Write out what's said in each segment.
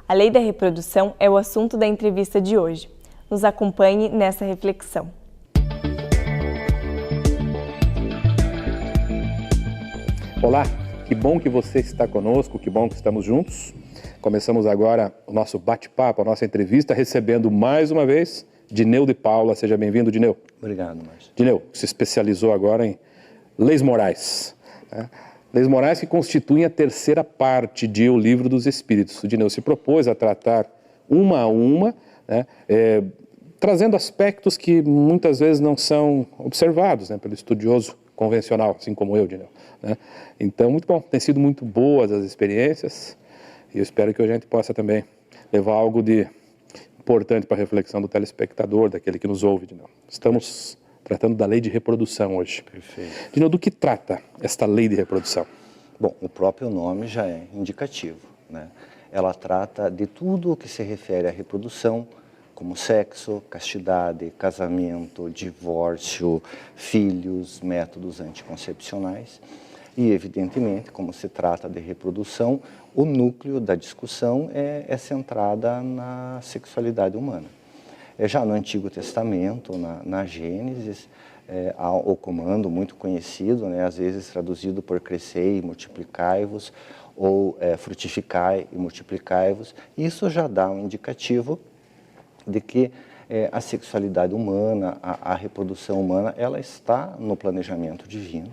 A lei da reprodução é o assunto da entrevista de hoje. Nos acompanhe nessa reflexão. Olá, que bom que você está conosco, que bom que estamos juntos. Começamos agora o nosso bate-papo, a nossa entrevista, recebendo mais uma vez Dineu de Paula. Seja bem-vindo, Dineu. Obrigado, Márcio. Dineu se especializou agora em leis morais. Leis morais que constituem a terceira parte de O Livro dos Espíritos. O Dineu se propôs a tratar uma a uma, trazendo aspectos que muitas vezes não são observados pelo estudioso convencional, assim como eu, Dineu. Então, muito bom, tem sido muito boas as experiências e eu espero que a gente possa também levar algo de importante para a reflexão do telespectador, daquele que nos ouve, Dineu. Estamos tratando da lei de reprodução hoje. Perfeito. Dineu, do que trata esta lei de reprodução? Bom, o próprio nome já é indicativo, né? Ela trata de tudo o que se refere à reprodução, como sexo, castidade, casamento, divórcio, filhos, métodos anticoncepcionais. E, evidentemente, como se trata de reprodução, o núcleo da discussão é centrada na sexualidade humana. Já no Antigo Testamento, na Gênesis, há o comando muito conhecido, às vezes traduzido por crescei e multiplicai-vos, ou frutificai e multiplicai-vos. Isso já dá um indicativo de que a sexualidade humana, a reprodução humana, ela está no planejamento divino,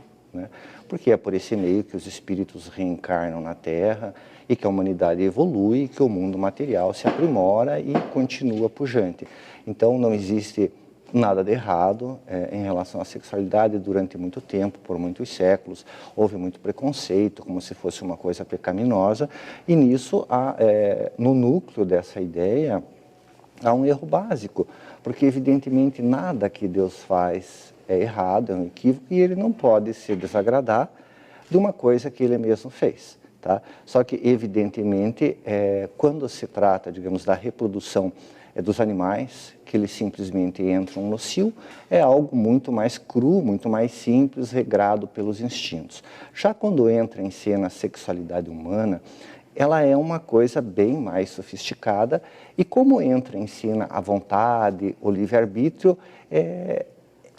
porque é por esse meio que os espíritos reencarnam na Terra e que a humanidade evolui, que o mundo material se aprimora e continua pujante. Então não existe nada de errado em relação à sexualidade. Durante muito tempo, por muitos séculos, houve muito preconceito, como se fosse uma coisa pecaminosa, e nisso, no núcleo dessa ideia, há um erro básico, porque evidentemente nada que Deus faz é errado, é um equívoco, e ele não pode se desagradar de uma coisa que ele mesmo fez. Tá? Só que, evidentemente, quando se trata, digamos, da reprodução dos animais, que eles simplesmente entram no cio, é algo muito mais cru, muito mais simples, regrado pelos instintos. Já quando entra em cena a sexualidade humana, ela é uma coisa bem mais sofisticada, e como entra em cena a vontade, o livre-arbítrio,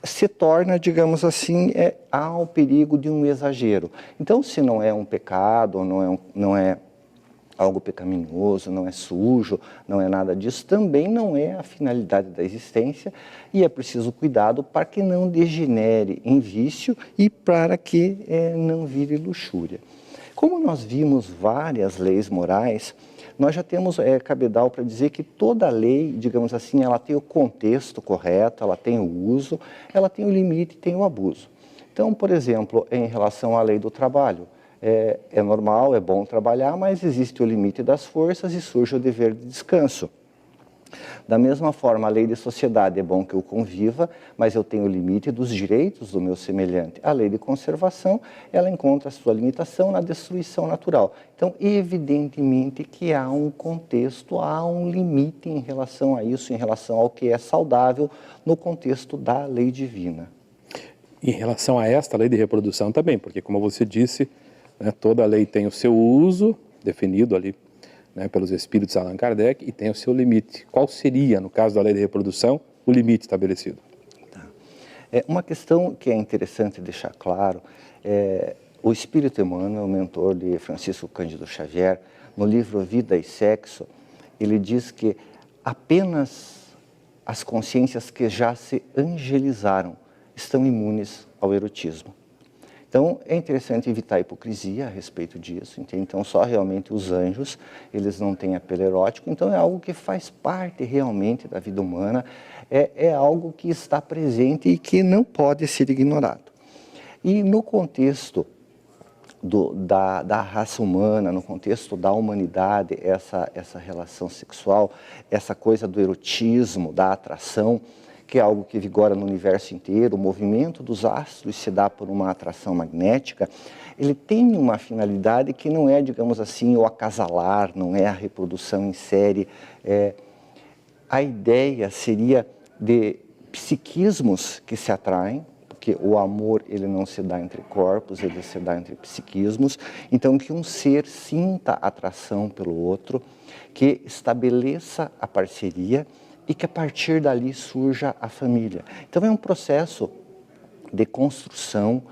se torna, digamos assim, há o perigo de um exagero. Então, se não é um pecado, não é algo pecaminoso, não é sujo, não é nada disso, também não é a finalidade da existência, e é preciso cuidado para que não degenere em vício e para que não vire luxúria. Como nós vimos várias leis morais, nós já temos cabedal para dizer que toda lei, digamos assim, ela tem o contexto correto, ela tem o uso, ela tem o limite e tem o abuso. Então, por exemplo, em relação à lei do trabalho, é normal, é bom trabalhar, mas existe o limite das forças e surge o dever de descanso. Da mesma forma, a lei de sociedade é bom que eu conviva, mas eu tenho o limite dos direitos do meu semelhante. A lei de conservação, ela encontra a sua limitação na destruição natural. Então, evidentemente que há um contexto, há um limite em relação a isso, em relação ao que é saudável no contexto da lei divina. Em relação a esta lei de reprodução também, porque como você disse, toda lei tem o seu uso definido ali pelos espíritos Allan Kardec, e tem o seu limite. Qual seria, no caso da lei de reprodução, o limite estabelecido? Tá. Uma questão que é interessante deixar claro, o Espírito Emmanuel, mentor de Francisco Cândido Xavier, no livro Vida e Sexo, ele diz que apenas as consciências que já se angelizaram estão imunes ao erotismo. Então, é interessante evitar a hipocrisia a respeito disso, entende? Então, só realmente os anjos, eles não têm apelo erótico, então é algo que faz parte realmente da vida humana, é algo que está presente e que não pode ser ignorado. E no contexto da raça humana, no contexto da humanidade, essa relação sexual, essa coisa do erotismo, da atração, que é algo que vigora no universo inteiro, o movimento dos astros se dá por uma atração magnética, ele tem uma finalidade que não é, digamos assim, o acasalar, não é a reprodução em série. A ideia seria de psiquismos que se atraem, porque o amor ele não se dá entre corpos, ele se dá entre psiquismos, então que um ser sinta atração pelo outro, que estabeleça a parceria e que a partir dali surja a família. Então é um processo de construção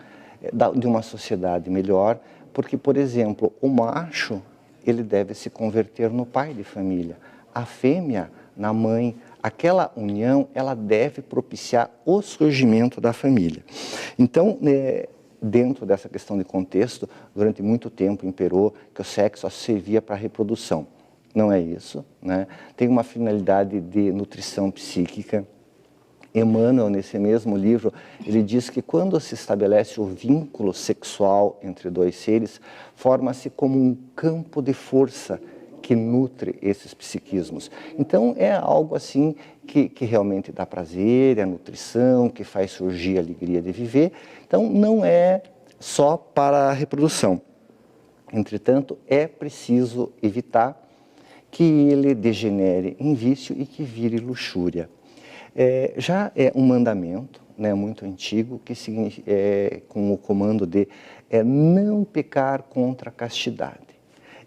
de uma sociedade melhor, porque, por exemplo, o macho, ele deve se converter no pai de família, a fêmea na mãe. Aquela união, ela deve propiciar o surgimento da família. Então, dentro dessa questão de contexto, durante muito tempo imperou que o sexo só servia para a reprodução. Não é isso, né? Tem uma finalidade de nutrição psíquica. Emmanuel, nesse mesmo livro, ele diz que quando se estabelece o vínculo sexual entre dois seres, forma-se como um campo de força que nutre esses psiquismos. Então, é algo assim que realmente dá prazer, é a nutrição, que faz surgir a alegria de viver. Então, não é só para a reprodução. Entretanto, é preciso evitar que ele degenere em vício e que vire luxúria. Já é um mandamento, né, muito antigo, que com o comando de não pecar contra a castidade.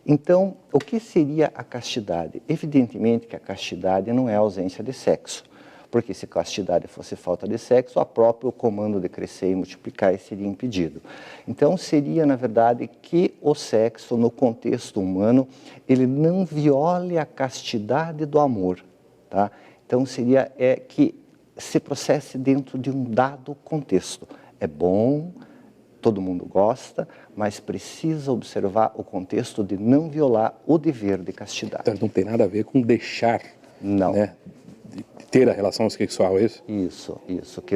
Então, o que seria a castidade? Evidentemente que a castidade não é a ausência de sexo, porque se castidade fosse falta de sexo, o próprio comando de crescer e multiplicar seria impedido. Então, seria, na verdade, que o sexo, no contexto humano, ele não viole a castidade do amor, tá? Então, seria que se processe dentro de um dado contexto. É bom, todo mundo gosta, mas precisa observar o contexto de não violar o dever de castidade. Então, não tem nada a ver com deixar, não, né, de ter a relação sexual, é isso? Isso. Que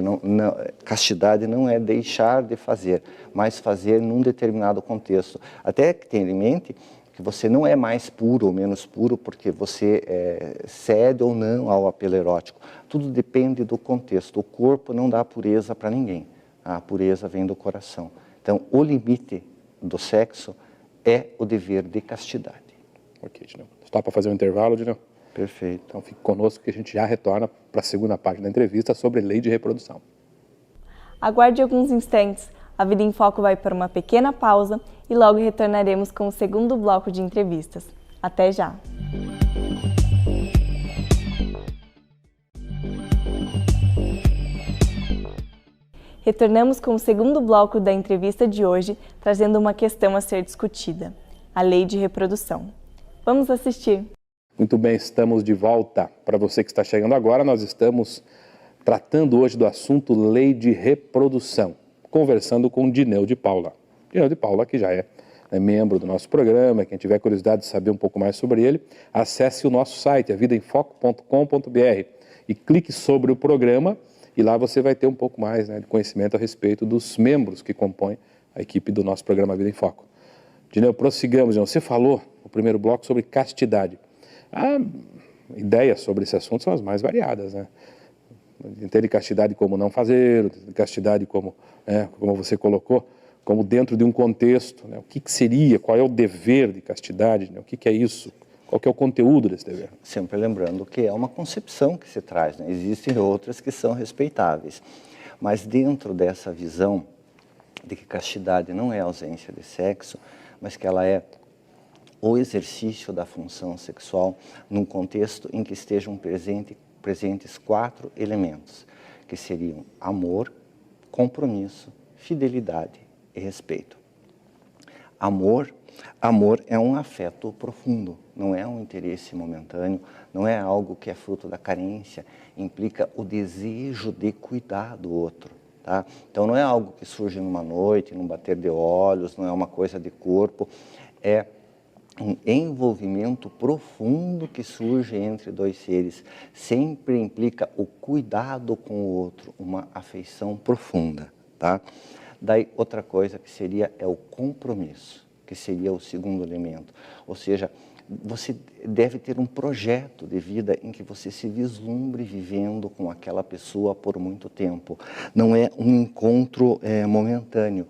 castidade não é deixar de fazer, mas fazer num determinado contexto. Até que tenha em mente que você não é mais puro ou menos puro porque você cede ou não ao apelo erótico. Tudo depende do contexto. O corpo não dá pureza para ninguém. A pureza vem do coração. Então, o limite do sexo é o dever de castidade. Ok, Dineu. Está para fazer um intervalo, Dineu? Perfeito. Então, fique conosco que a gente já retorna para a segunda parte da entrevista sobre lei de reprodução. Aguarde alguns instantes. A Vida em Foco vai para uma pequena pausa e logo retornaremos com o segundo bloco de entrevistas. Até já! Retornamos com o segundo bloco da entrevista de hoje, trazendo uma questão a ser discutida: a lei de reprodução. Vamos assistir! Muito bem, estamos de volta. Para você que está chegando agora, nós estamos tratando hoje do assunto lei de reprodução, conversando com Dineu de Paula. Dineu de Paula, que já é membro do nosso programa. Quem tiver curiosidade de saber um pouco mais sobre ele, acesse o nosso site, avidaemfoco.com.br, e clique sobre o programa, e lá você vai ter um pouco mais, né, de conhecimento a respeito dos membros que compõem a equipe do nosso programa Vida em Foco. Dineu, prossigamos. Dineu, você falou no primeiro bloco sobre castidade. A ideias sobre esse assunto são as mais variadas, né? Entende castidade como não fazer, castidade como, como você colocou, como dentro de um contexto, né? O que seria, qual é o dever de castidade, né? O que é isso, qual que é o conteúdo desse dever? Sempre lembrando que é uma concepção que se traz, né? Existem outras que são respeitáveis, mas dentro dessa visão de que castidade não é ausência de sexo, mas que ela é o exercício da função sexual num contexto em que estejam presentes 4 elementos, que seriam amor, compromisso, fidelidade e respeito. Amor é um afeto profundo, não é um interesse momentâneo, não é algo que é fruto da carência, implica o desejo de cuidar do outro. Tá? Então não é algo que surge numa noite, num bater de olhos, não é uma coisa de corpo, é um envolvimento profundo que surge entre dois seres. Sempre implica o cuidado com o outro, uma afeição profunda. Tá? Daí outra coisa que seria o compromisso, que seria o segundo elemento. Ou seja, você deve ter um projeto de vida em que você se vislumbre vivendo com aquela pessoa por muito tempo. Não é um encontro momentâneo.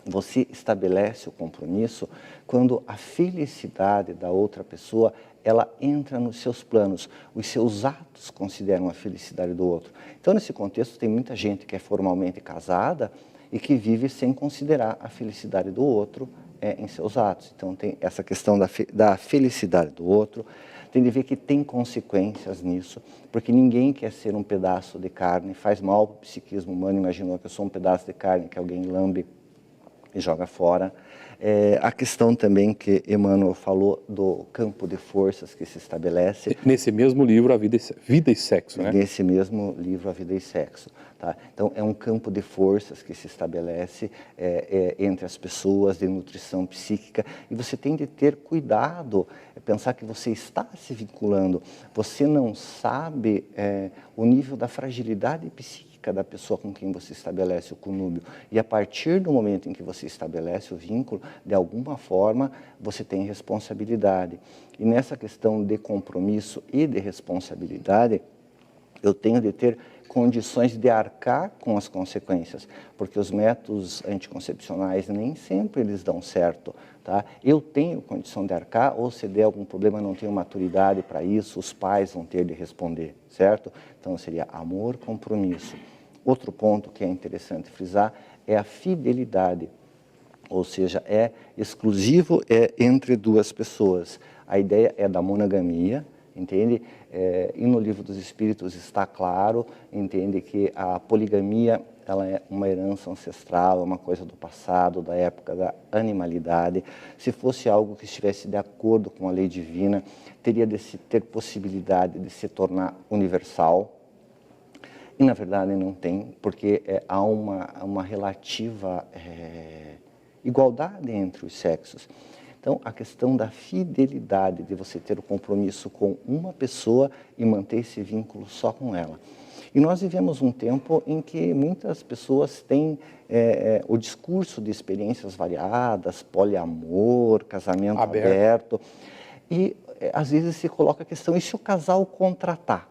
Você estabelece o compromisso quando a felicidade da outra pessoa, ela entra nos seus planos. Os seus atos consideram a felicidade do outro. Então, nesse contexto, tem muita gente que é formalmente casada e que vive sem considerar a felicidade do outro em seus atos. Então tem essa questão da felicidade do outro, tem de ver que tem consequências nisso, porque ninguém quer ser um pedaço de carne, faz mal para o psiquismo humano. Imaginou que eu sou um pedaço de carne que alguém lambe e joga fora. A questão também que Emmanuel falou do campo de forças que se estabelece. Nesse mesmo livro, A Vida e Sexo, né? Nesse mesmo livro, A Vida e Sexo. Tá? Então, é um campo de forças que se estabelece entre as pessoas, de nutrição psíquica, e você tem de ter cuidado, pensar que você está se vinculando, você não sabe o nível da fragilidade psíquica da pessoa com quem você estabelece o conúbio. E a partir do momento em que você estabelece o vínculo, de alguma forma, você tem responsabilidade. E nessa questão de compromisso e de responsabilidade, eu tenho de ter condições de arcar com as consequências, porque os métodos anticoncepcionais nem sempre eles dão certo, tá? Eu tenho condição de arcar, ou se der algum problema, não tenho maturidade para isso, os pais vão ter de responder, certo? Então seria amor, compromisso. Outro ponto que é interessante frisar é a fidelidade, ou seja, é exclusivo entre duas pessoas. A ideia é da monogamia, entende? E no Livro dos Espíritos está claro, entende, que a poligamia ela é uma herança ancestral, é uma coisa do passado, da época da animalidade. Se fosse algo que estivesse de acordo com a lei divina, teria de se ter possibilidade de se tornar universal. E na verdade não tem, porque há uma relativa igualdade entre os sexos. Então, a questão da fidelidade, de você ter o compromisso com uma pessoa e manter esse vínculo só com ela. E nós vivemos um tempo em que muitas pessoas têm o discurso de experiências variadas, poliamor, casamento aberto. E às vezes se coloca a questão, e se o casal contratar?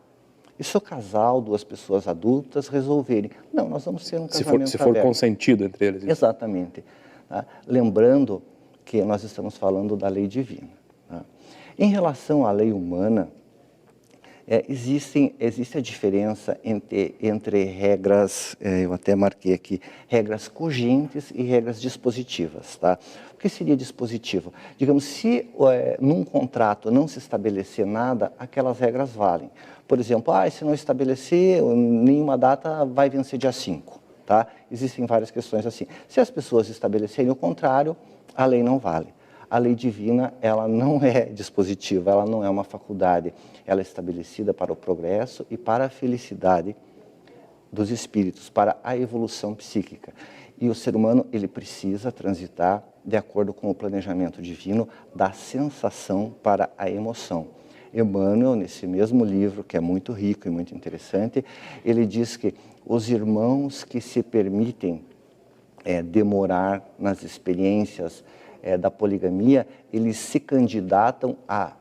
E se o casal, duas pessoas adultas, resolverem? Não, nós vamos ter um casamento aberto. Se for consentido entre eles. Isso. Exatamente. Tá? Lembrando que nós estamos falando da lei divina. Tá? Em relação à lei humana, existe a diferença entre regras, eu até marquei aqui, regras cogentes e regras dispositivas. Tá? O que seria dispositivo? Digamos, se num contrato não se estabelecer nada, aquelas regras valem. Por exemplo, se não estabelecer nenhuma data, vai vencer dia 5. Tá? Existem várias questões assim. Se as pessoas estabelecerem o contrário, a lei não vale. A lei divina, ela não é dispositiva, ela não é uma faculdade. Ela é estabelecida para o progresso e para a felicidade dos espíritos, para a evolução psíquica. E o ser humano, ele precisa transitar de acordo com o planejamento divino da sensação para a emoção. Emmanuel, nesse mesmo livro, que é muito rico e muito interessante, ele diz que os irmãos que se permitem demorar nas experiências da poligamia, eles se candidatam a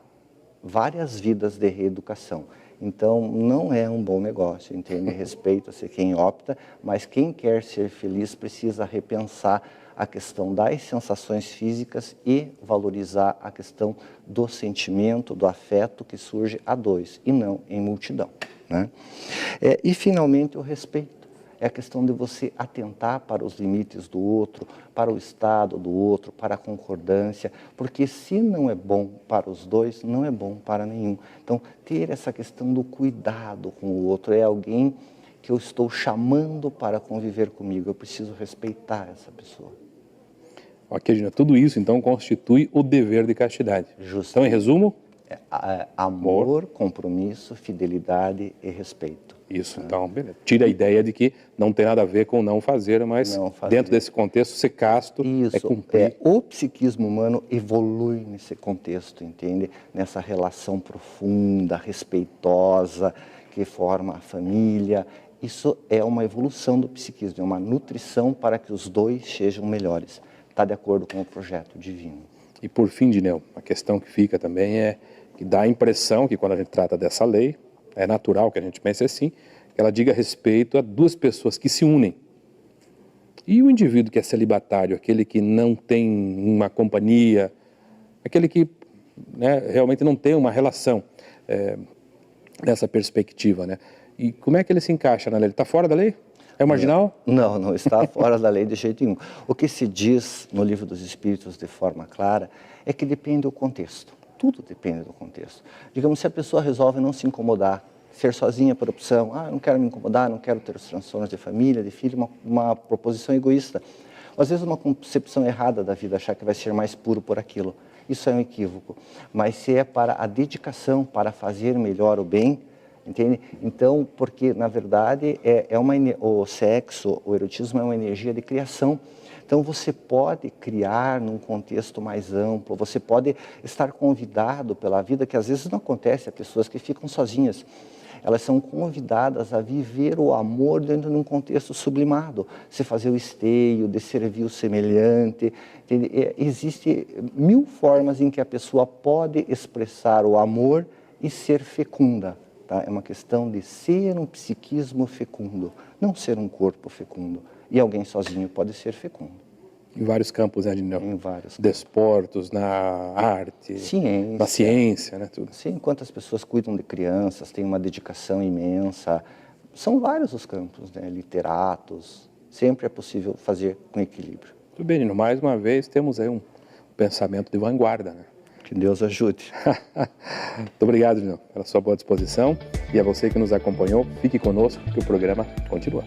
várias vidas de reeducação. Então, não é um bom negócio, entende? Respeita-se quem opta, mas quem quer ser feliz precisa repensar a questão das sensações físicas e valorizar a questão do sentimento, do afeto que surge a dois, e não em multidão. Né? E, finalmente, o respeito. É a questão de você atentar para os limites do outro, para o estado do outro, para a concordância, porque se não é bom para os dois, não é bom para nenhum. Então, ter essa questão do cuidado com o outro, é alguém que eu estou chamando para conviver comigo, eu preciso respeitar essa pessoa. Ok, Gina, tudo isso então constitui o dever de castidade. Justamente. Então, em resumo? Amor, compromisso, fidelidade e respeito. Isso, então, beleza. Tira a ideia de que não tem nada a ver com não fazer, mas dentro desse contexto, ser casto é cumprir. O psiquismo humano evolui nesse contexto, entende? Nessa relação profunda, respeitosa, que forma a família. Isso é uma evolução do psiquismo, é uma nutrição para que os dois sejam melhores. Está de acordo com o projeto divino. E por fim, Dineu, a questão que fica também é que dá a impressão que quando a gente trata dessa lei, é natural que a gente pense assim, que ela diga respeito a duas pessoas que se unem. E o indivíduo que é celibatário, aquele que não tem uma companhia, aquele que realmente não tem uma relação nessa perspectiva, né? E como é que ele se encaixa na lei? Ele está fora da lei? É marginal? Não, não está fora da lei de jeito nenhum. O que se diz no Livro dos Espíritos de forma clara é que depende do contexto. Tudo depende do contexto. Digamos, se a pessoa resolve não se incomodar, ser sozinha por opção, eu não quero me incomodar, não quero ter os transtornos de família, de filho, uma proposição egoísta. Às vezes uma concepção errada da vida, achar que vai ser mais puro por aquilo. Isso é um equívoco. Mas se é para a dedicação, para fazer melhor o bem, entende? Então, porque na verdade o sexo, o erotismo é uma energia de criação. Então você pode criar num contexto mais amplo, você pode estar convidado pela vida, que às vezes não acontece a pessoas que ficam sozinhas. Elas são convidadas a viver o amor dentro de um contexto sublimado, se fazer o esteio, de servir o semelhante. Existem 1000 formas em que a pessoa pode expressar o amor e ser fecunda. Tá? É uma questão de ser um psiquismo fecundo, não ser um corpo fecundo. E alguém sozinho pode ser fecundo. Em vários campos, né, Adineu? Em vários campos. Desportos, na arte, na ciência, né, tudo. Sim, quantas pessoas cuidam de crianças, têm uma dedicação imensa. São vários os campos, né? Literatos. Sempre é possível fazer com equilíbrio. Tudo bem, Nino. Mais uma vez temos aí um pensamento de vanguarda, né? Que Deus ajude. Muito obrigado, Nino, pela sua boa disposição. E a você que nos acompanhou, fique conosco que o programa continua.